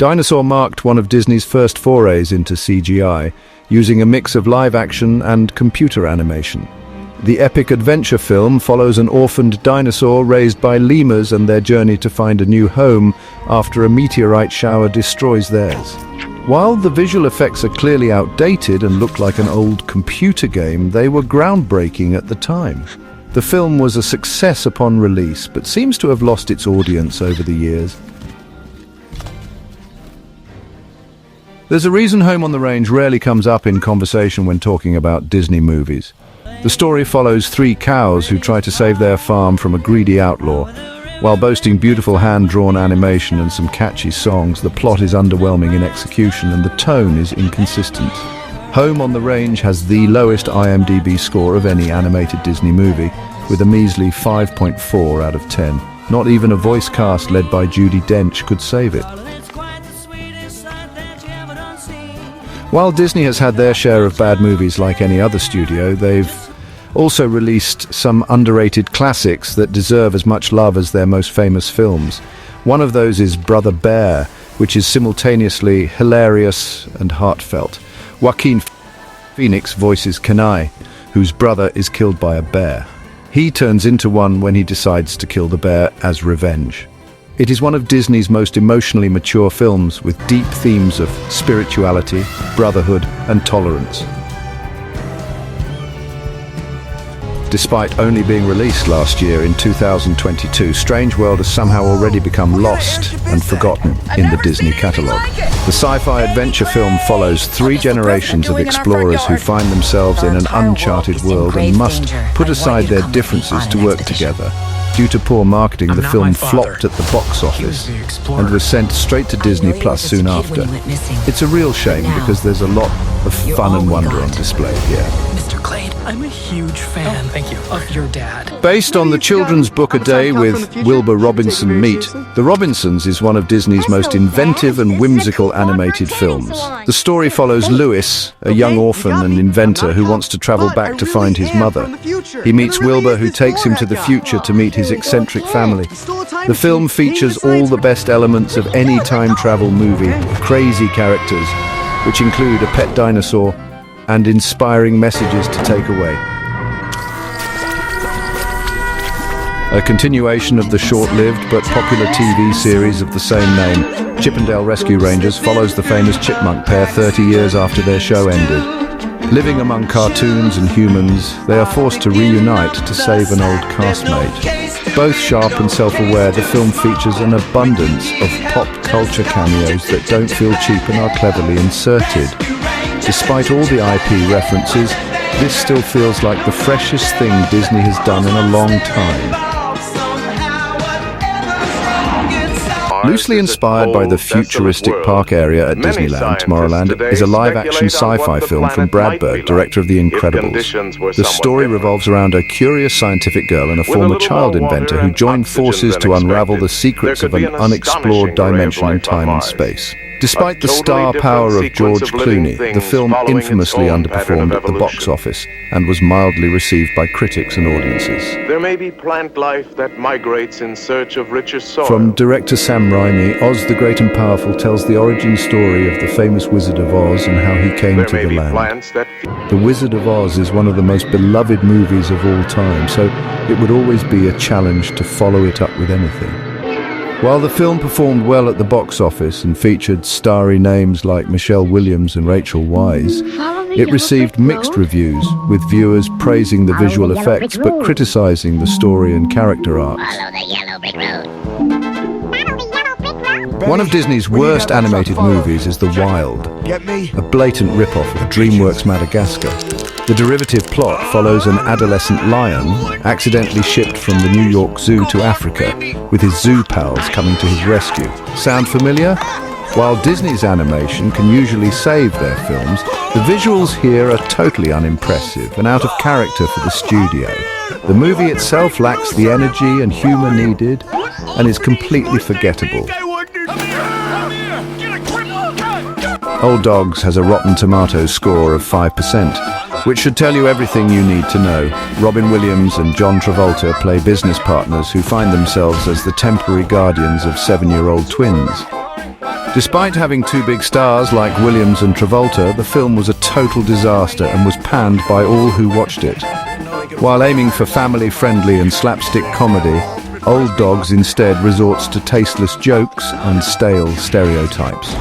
Dinosaur marked one of Disney's first forays into CGI, using a mix of live-action and computer animation. The epic adventure film follows an orphaned dinosaur raised by lemurs and their journey to find a new home after a meteorite shower destroys theirs. While the visual effects are clearly outdated and look like an old computer game, they were groundbreaking at the time. The film was a success upon release, but seems to have lost its audience over the years. There's a reason Home on the Range rarely comes up in conversation when talking about Disney movies. The story follows three cows who try to save their farm from a greedy outlaw. While boasting beautiful hand-drawn animation and some catchy songs, the plot is underwhelming in execution and the tone is inconsistent. Home on the Range has the lowest IMDb score of any animated Disney movie, with a measly 5.4 out of 10. Not even a voice cast led by Judi Dench could save it. While Disney has had their share of bad movies like any other studio, they've also released some underrated classics that deserve as much love as their most famous films. One of those is Brother Bear, which is simultaneously hilarious and heartfelt. Joaquin Phoenix voices Kenai, whose brother is killed by a bear. He turns into one when he decides to kill the bear as revenge. It is one of Disney's most emotionally mature films, with deep themes of spirituality, brotherhood, and tolerance. Despite only being released last year in 2022, Strange World has somehow already become lost and forgotten in the Disney catalogue. The sci-fi adventure film follows three generations of explorers who find themselves in an uncharted world and must put aside their differences to work together. Due to poor marketing, the film flopped at the box office and was sent straight to Disney Plus soon after. It's a real shame because there's a lot of fun and wonder on display here. Mr. Clade, I'm a huge fan of your dad. Based on the children's book A Day with Wilbur Robinson Meet, The Robinsons is one of Disney's most inventive and whimsical animated films. The story follows Lewis, a young orphan and inventor who wants to travel back to find his mother. He meets Wilbur, who takes him to the future to meet his eccentric family. The film features all the best elements of any time travel movie, crazy characters, which include a pet dinosaur and inspiring messages to take away. A continuation of the short-lived but popular TV series of the same name, Chip 'n Dale Rescue Rangers, follows the famous chipmunk pair 30 years after their show ended. Living among cartoons and humans, they are forced to reunite to save an old castmate. Both sharp and self-aware, the film features an abundance of pop culture cameos that don't feel cheap and are cleverly inserted. Despite all the IP references, this still feels like the freshest thing Disney has done in a long time. Loosely inspired by the futuristic park area at Disneyland, Tomorrowland is a live-action sci-fi film from Brad Bird, director of The Incredibles. The story revolves around a curious scientific girl and a former child inventor who join forces to unravel the secrets of an unexplored dimension in time and space. Despite the star power of George Clooney, the film infamously underperformed at the box office and was mildly received by critics and audiences. There may be plant life that migrates in search of richer soil. From director Sam Raimi, Oz the Great and Powerful tells the origin story of the famous Wizard of Oz and how he came to the land. The Wizard of Oz is one of the most beloved movies of all time, so it would always be a challenge to follow it up with anything. While the film performed well at the box office and featured starry names like Michelle Williams and Rachel Weisz, it received mixed reviews, with viewers praising the visual effects but criticizing the story and character arcs. One of Disney's worst animated movies is The Wild, a blatant rip-off of DreamWorks' Madagascar. The derivative plot follows an adolescent lion accidentally shipped from the New York Zoo to Africa, with his zoo pals coming to his rescue. Sound familiar? While Disney's animation can usually save their films, the visuals here are totally unimpressive and out of character for the studio. The movie itself lacks the energy and humor needed and is completely forgettable. Old Dogs has a Rotten Tomatoes score of 5%, which should tell you everything you need to know. Robin Williams and John Travolta play business partners who find themselves as the temporary guardians of 7-year-old twins. Despite having two big stars like Williams and Travolta, the film was a total disaster and was panned by all who watched it. While aiming for family-friendly and slapstick comedy, Old Dogs instead resorts to tasteless jokes and stale stereotypes.